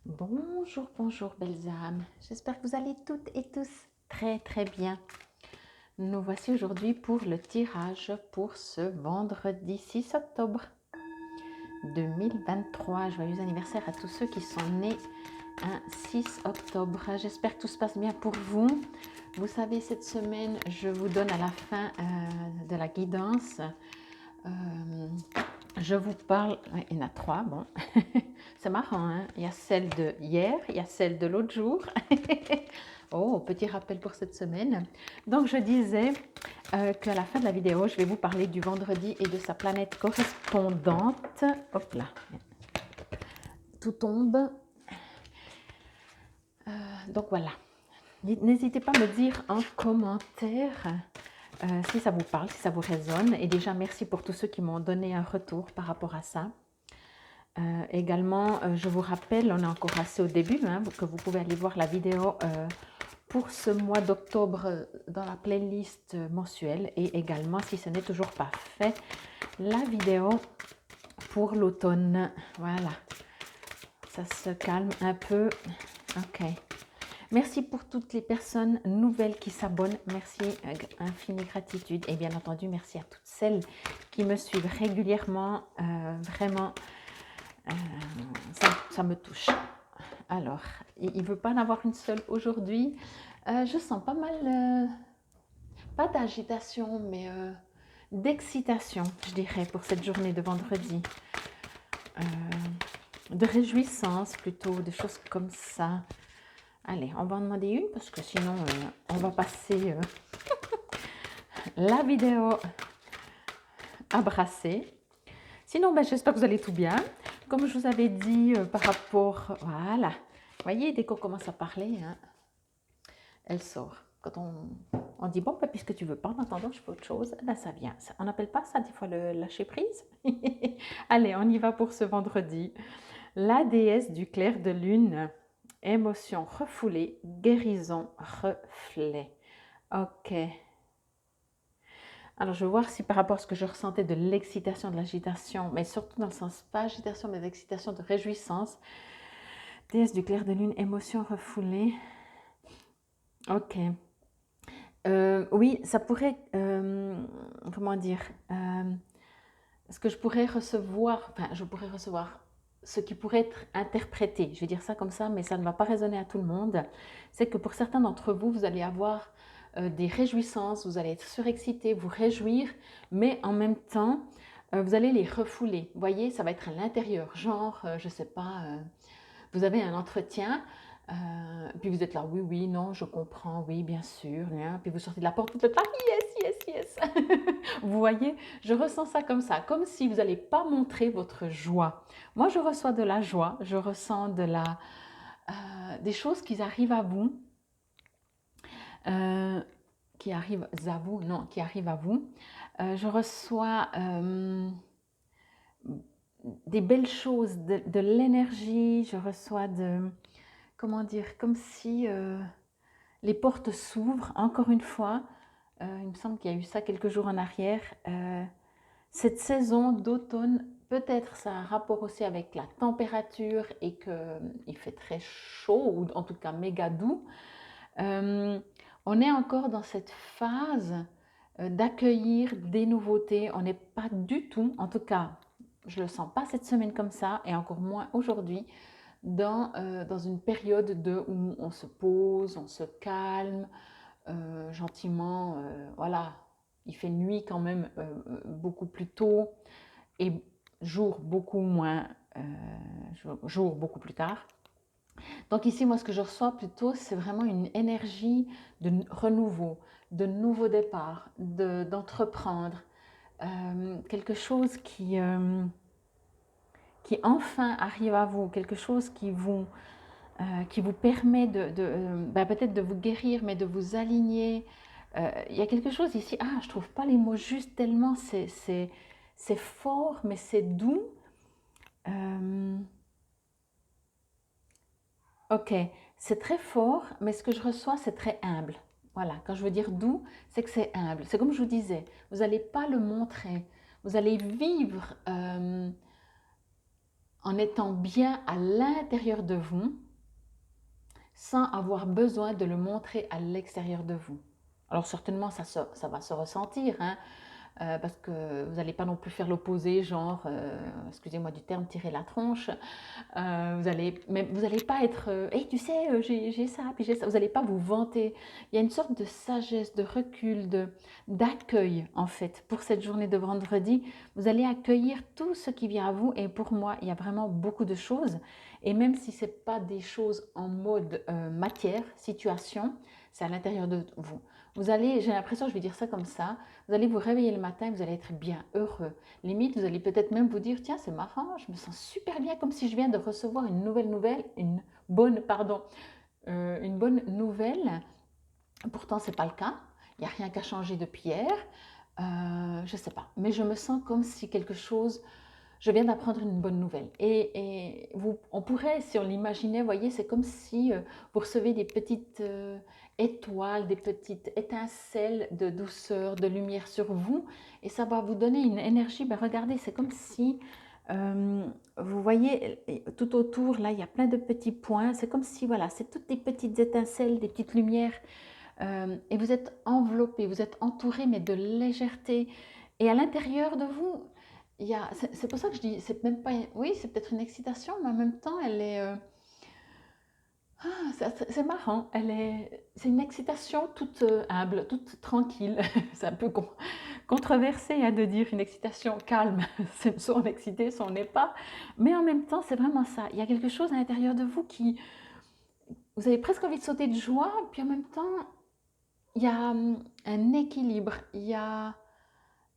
Bonjour, bonjour belles âmes. J'espère que vous allez toutes et tous très bien. Nous voici aujourd'hui pour le tirage pour ce vendredi 6 octobre 2023. Joyeux anniversaire à tous ceux qui sont nés un 6 octobre. J'espère que tout se passe bien pour vous. Vous savez, cette semaine, je vous donne à la fin de la guidance. Je vous parle, ouais, il y en a 3, bon, c'est marrant, hein? Il y a celle de hier, il y a celle de l'autre jour. Oh, petit rappel pour cette semaine. Donc, je disais qu'à la fin de la vidéo, je vais vous parler du vendredi et de sa planète correspondante. Hop là, tout tombe. Donc, voilà. N'hésitez pas à me dire en commentaire si ça vous parle, si ça vous résonne. Et déjà, merci pour tous ceux qui m'ont donné un retour par rapport à ça. Également, je vous rappelle, on est encore assez au début, hein, que vous pouvez aller voir la vidéo pour ce mois d'octobre dans la playlist mensuelle et également, si ce n'est toujours pas fait, la vidéo pour l'automne. Voilà, ça se calme un peu. Ok. Merci pour toutes les personnes nouvelles qui s'abonnent. Merci, infinie gratitude. Et bien entendu, merci à toutes celles qui me suivent régulièrement. Vraiment, ça me touche. Alors, il ne veut pas en avoir une seule aujourd'hui. Je sens pas mal, pas d'agitation, mais d'excitation, je dirais, pour cette journée de vendredi. De réjouissance plutôt, des choses comme ça. Allez, on va en demander une parce que sinon, on va passer la vidéo à brasser. Sinon, ben, j'espère que vous allez tout bien. Comme je vous avais dit par rapport... Voilà. Vous voyez, dès qu'on commence à parler, hein, elle sort. Quand on dit, bon, ben, puisque tu veux pas, en attendant, je fais autre chose, là, ça vient. On n'appelle pas ça, des fois, le lâcher prise. Allez, on y va pour ce vendredi. La déesse du clair de lune, émotion refoulée, guérison, reflet. Ok. Alors, je vais voir si par rapport à ce que je ressentais de l'excitation, de l'agitation, mais surtout dans le sens, pas agitation, mais d'excitation, de réjouissance. Déesse du clair de lune, émotion refoulée. Ok. Oui, ça pourrait, comment dire, ce que je pourrais recevoir, enfin, je pourrais recevoir ce qui pourrait être interprété, je vais dire ça comme ça, mais ça ne va pas résonner à tout le monde, c'est que pour certains d'entre vous, vous allez avoir des réjouissances, vous allez être surexcité, vous réjouir, mais en même temps, vous allez les refouler. Vous voyez, ça va être à l'intérieur, genre, je ne sais pas, vous avez un entretien, puis vous êtes là, oui, oui, non, je comprends, oui, bien sûr, hein, puis vous sortez de la porte, vous êtes là, yes. Vous voyez, je ressens ça, comme si vous n'allez pas montrer votre joie. Moi, je reçois de la joie, je ressens des choses qui arrivent à vous, qui arrivent à vous, non, qui arrivent à vous. Je reçois des belles choses, de l'énergie, je reçois comment dire, comme si les portes s'ouvrent, encore une fois. Il me semble qu'il y a eu ça quelques jours en arrière. Cette saison d'automne, peut-être ça a un rapport aussi avec la température et qu'il fait très chaud, ou en tout cas méga doux. On est encore dans cette phase d'accueillir des nouveautés. On n'est pas du tout, en tout cas, je ne le sens pas cette semaine comme ça, et encore moins aujourd'hui, dans une période où on se pose, on se calme, gentiment, voilà. Il fait nuit quand même beaucoup plus tôt et jour beaucoup moins, jour beaucoup plus tard. Donc ici, moi, ce que je reçois plutôt, c'est vraiment une énergie de renouveau, de nouveau départ, d'entreprendre, quelque chose qui enfin arrive à vous, quelque chose qui vous permet peut-être de vous guérir, mais de vous aligner. Il y a quelque chose ici, je ne trouve pas les mots justes tellement c'est fort, mais c'est doux. Ok, c'est très fort, mais ce que je reçois, c'est très humble. Voilà, quand je veux dire doux, c'est que c'est humble. C'est comme je vous disais, vous n'allez pas le montrer. Vous allez vivre en étant bien à l'intérieur de vous, sans avoir besoin de le montrer à l'extérieur de vous. Alors certainement, ça va se ressentir, hein, parce que vous n'allez pas non plus faire l'opposé, genre, excusez-moi du terme, tirer la tronche. Mais vous n'allez pas être, hey, tu sais, j'ai ça, puis j'ai ça. Vous n'allez pas vous vanter. Il y a une sorte de sagesse, de recul, d'accueil, en fait, pour cette journée de vendredi. Vous allez accueillir tout ce qui vient à vous. Et pour moi, il y a vraiment beaucoup de choses. Et même si ce n'est pas des choses en mode matière, situation, c'est à l'intérieur de vous. Vous allez, j'ai l'impression, je vais dire ça comme ça, vous allez vous réveiller le matin, vous allez être bien heureux. Limite, vous allez peut-être même vous dire, tiens, c'est marrant, je me sens super bien, comme si je viens de recevoir une bonne nouvelle. Pourtant, ce n'est pas le cas. Il n'y a rien qu'à changer depuis hier. Je ne sais pas, mais je me sens comme si quelque chose, je viens d'apprendre une bonne nouvelle. Et on pourrait, si on l'imaginait, voyez, c'est comme si vous recevez des petites étoiles, des petites étincelles de douceur, de lumière sur vous, et ça va vous donner une énergie. Ben regardez, c'est comme si, vous voyez, tout autour, là, il y a plein de petits points. C'est comme si, voilà, c'est toutes des petites étincelles, des petites lumières, et vous êtes enveloppé, vous êtes entouré, mais de légèreté. Et à l'intérieur de vous, c'est pour ça que je dis, c'est même pas, oui, c'est peut-être une excitation, mais en même temps, elle est, c'est marrant, c'est une excitation toute humble, toute tranquille. C'est un peu controversé hein, de dire une excitation calme, c'est soit on est excité, soit on n'est pas. Mais en même temps, c'est vraiment ça. Il y a quelque chose à l'intérieur de vous vous avez presque envie de sauter de joie, puis en même temps, il y a un équilibre, il y a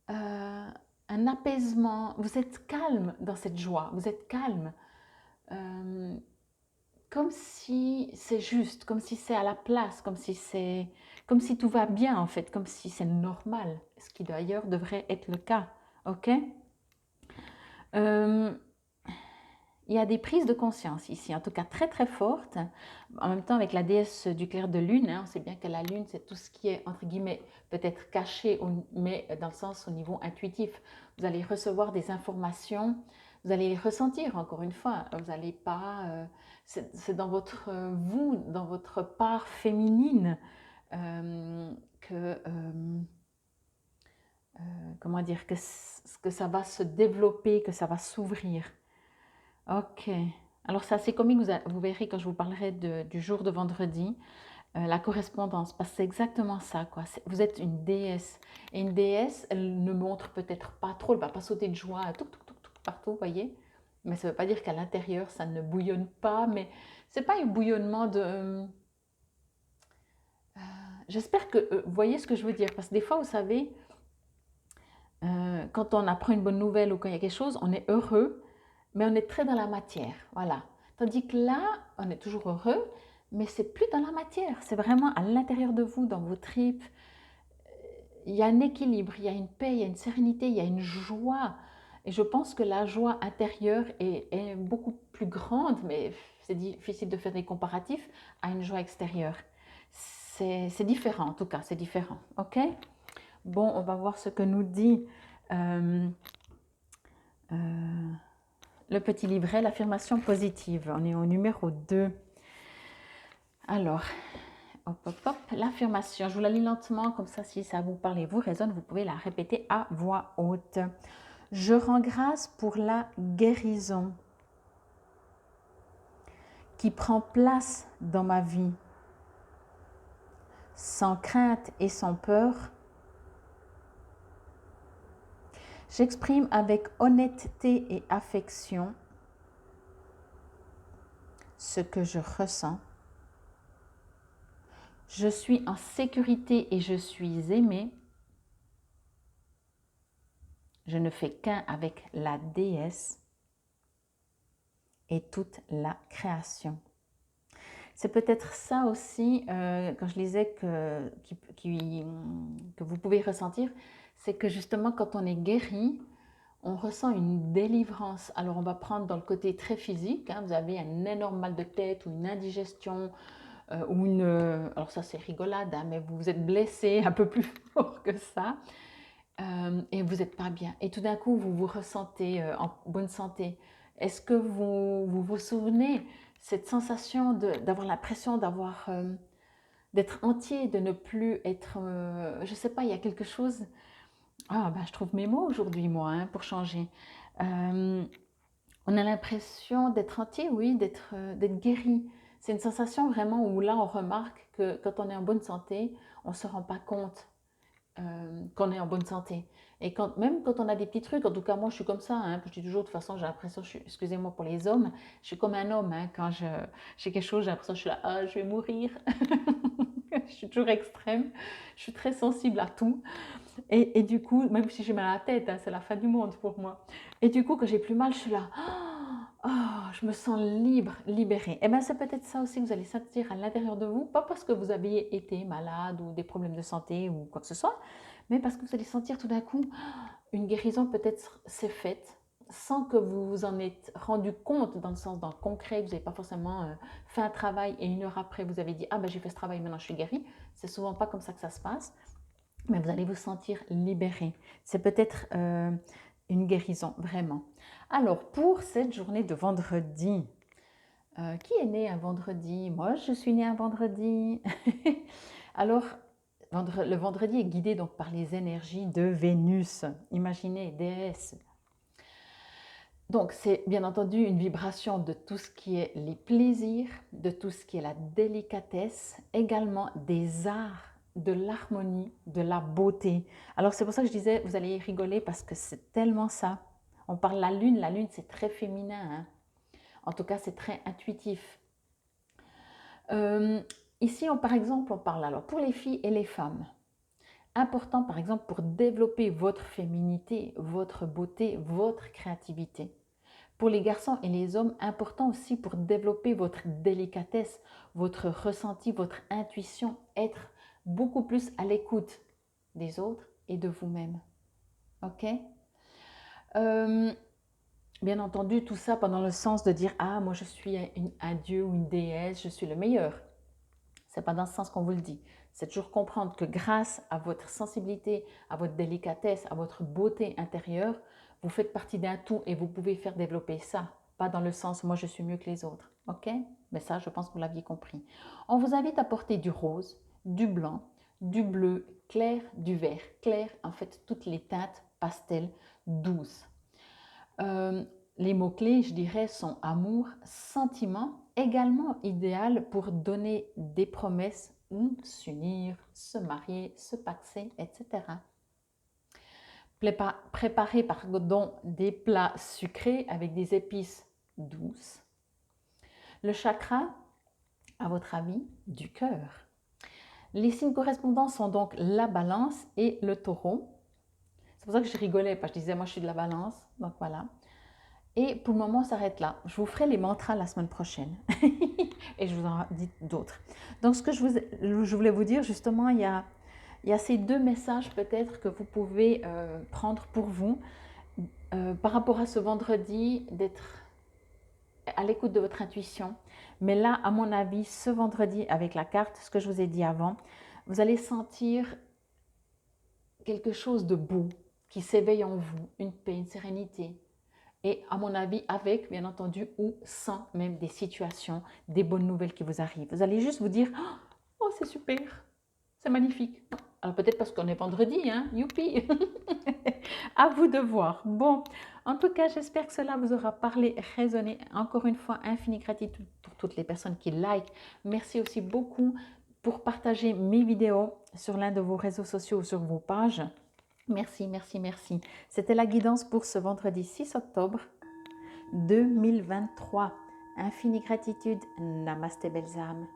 un apaisement. Vous êtes calme dans cette joie, vous êtes calme. Euh, Comme si c'est juste, comme si c'est à la place, comme si tout va bien en fait, comme si c'est normal, ce qui d'ailleurs devrait être le cas, ok. Euh, il y a des prises de conscience ici, en tout cas très très fortes. En même temps, avec la déesse du clair de lune, hein, on sait bien que la lune, c'est tout ce qui est, entre guillemets, peut-être caché, mais dans le sens au niveau intuitif. Vous allez recevoir des informations, vous allez les ressentir, encore une fois. Vous n'allez pas... c'est dans votre vous, dans votre part féminine que... comment dire, que ça va se développer, que ça va s'ouvrir. Ok. Alors c'est assez comique, vous verrez quand je vous parlerai du jour de vendredi, la correspondance, parce que c'est exactement ça, quoi. Vous êtes une déesse. Et une déesse, elle ne montre peut-être pas trop, elle ne va pas sauter de joie, tout, tout, tout, tout, partout, vous voyez. Mais ça ne veut pas dire qu'à l'intérieur, ça ne bouillonne pas, mais c'est pas un bouillonnement de... j'espère que vous voyez ce que je veux dire, parce que des fois, vous savez, quand on apprend une bonne nouvelle ou quand il y a quelque chose, on est heureux, mais on est très dans la matière, voilà. Tandis que là, on est toujours heureux, mais c'est plus dans la matière, c'est vraiment à l'intérieur de vous, dans vos tripes. Il y a un équilibre, il y a une paix, il y a une sérénité, il y a une joie. Et je pense que la joie intérieure est beaucoup plus grande, mais c'est difficile de faire des comparatifs, à une joie extérieure. C'est différent, en tout cas, c'est différent, ok? Bon, on va voir ce que nous dit euh, le petit livret, l'affirmation positive. On est au numéro 2. Alors, hop, hop, hop, l'affirmation. Je vous la lis lentement, comme ça, si ça vous parle et vous résonne, vous pouvez la répéter à voix haute. Je rends grâce pour la guérison qui prend place dans ma vie, sans crainte et sans peur. J'exprime avec honnêteté et affection ce que je ressens. Je suis en sécurité et je suis aimée. Je ne fais qu'un avec la déesse et toute la création. C'est peut-être ça aussi, quand je disais que vous pouvez ressentir, c'est que justement quand on est guéri, on ressent une délivrance. Alors on va prendre dans le côté très physique, hein, vous avez un énorme mal de tête ou une indigestion, ou alors ça c'est rigolade, hein, mais vous êtes blessé un peu plus fort que ça, et vous n'êtes pas bien. Et tout d'un coup, vous vous ressentez en bonne santé. Est-ce que vous souvenez cette sensation d'avoir l'impression d'être entier, de ne plus être, je ne sais pas, il y a quelque chose. Ah, ben, je trouve mes mots aujourd'hui, moi, hein, pour changer. Euh, on a l'impression d'être entier, oui, d'être guéri. C'est une sensation vraiment où là, on remarque que quand on est en bonne santé, on ne se rend pas compte qu'on est en bonne santé. Et même quand on a des petits trucs, en tout cas moi je suis comme ça, hein, je dis toujours de toute façon j'ai l'impression, excusez-moi pour les hommes, je suis comme un homme, hein, quand j'ai quelque chose j'ai l'impression que je suis là, ah je vais mourir, je suis toujours extrême, je suis très sensible à tout. Et du coup, même si j'ai mal à la tête, hein, c'est la fin du monde pour moi. Et du coup, quand j'ai plus mal, je suis là, oh, je me sens libre, libérée. Et bien, c'est peut-être ça aussi que vous allez sentir à l'intérieur de vous, pas parce que vous avez été malade ou des problèmes de santé ou quoi que ce soit, mais parce que vous allez sentir tout d'un coup une guérison peut-être s'est faite sans que vous vous en êtes rendu compte dans le sens dans le concret, vous n'avez pas forcément fait un travail et 1 heure après vous avez dit ah ben j'ai fait ce travail, maintenant je suis guérie. C'est souvent pas comme ça que ça se passe, mais vous allez vous sentir libéré. C'est peut-être une guérison, vraiment. Alors, pour cette journée de vendredi, qui est né un vendredi? Moi, je suis née un vendredi. Alors, le vendredi est guidé donc par les énergies de Vénus. Imaginez, déesse. Donc, c'est bien entendu une vibration de tout ce qui est les plaisirs, de tout ce qui est la délicatesse, également des arts, de l'harmonie, de la beauté. Alors, c'est pour ça que je disais, vous allez rigoler parce que c'est tellement ça. On parle de la lune c'est très féminin, hein. En tout cas, c'est très intuitif. Euh, Ici, par exemple, on parle alors pour les filles et les femmes. Important, par exemple, pour développer votre féminité, votre beauté, votre créativité. Pour les garçons et les hommes, important aussi pour développer votre délicatesse, votre ressenti, votre intuition, être beaucoup plus à l'écoute des autres et de vous-même. Ok? Euh, Bien entendu, tout ça pendant le sens de dire ah moi je suis un dieu ou une déesse, je suis le meilleur. C'est pas dans ce sens qu'on vous le dit. C'est toujours comprendre que grâce à votre sensibilité, à votre délicatesse, à votre beauté intérieure, vous faites partie d'un tout et vous pouvez faire développer ça. Pas dans le sens moi je suis mieux que les autres. Ok? Mais ça, je pense que vous l'aviez compris. On vous invite à porter du rose, du blanc, du bleu clair, du vert clair, en fait toutes les teintes pastel douces. Euh, les mots-clés, je dirais, sont amour, sentiment, également idéal pour donner des promesses ou s'unir, se marier, se paxer, etc. Préparer pardon, des plats sucrés avec des épices douces. Le chakra, à votre avis, du cœur. Les signes correspondants sont donc la balance et le taureau. C'est pour ça que je rigolais, parce que je disais, moi je suis de la balance, donc voilà. Et pour le moment, on s'arrête là. Je vous ferai les mantras la semaine prochaine. Et je vous en dis d'autres. Donc, ce que je voulais vous dire, justement, il y a ces 2 messages peut-être que vous pouvez prendre pour vous par rapport à ce vendredi, d'être à l'écoute de votre intuition. Mais là, à mon avis, ce vendredi, avec la carte, ce que je vous ai dit avant, vous allez sentir quelque chose de beau qui s'éveille en vous, une paix, une sérénité. Et à mon avis, avec, bien entendu, ou sans même des situations, des bonnes nouvelles qui vous arrivent. Vous allez juste vous dire, oh, c'est super, c'est magnifique. Alors peut-être parce qu'on est vendredi, hein, youpi. À vous de voir. Bon, en tout cas, j'espère que cela vous aura parlé, résonné. Encore une fois, infinie gratitude pour toutes les personnes qui like. Merci aussi beaucoup pour partager mes vidéos sur l'un de vos réseaux sociaux ou sur vos pages. Merci, merci, merci. C'était la guidance pour ce vendredi 6 octobre 2023. Infinie gratitude. Namasté, belles âmes.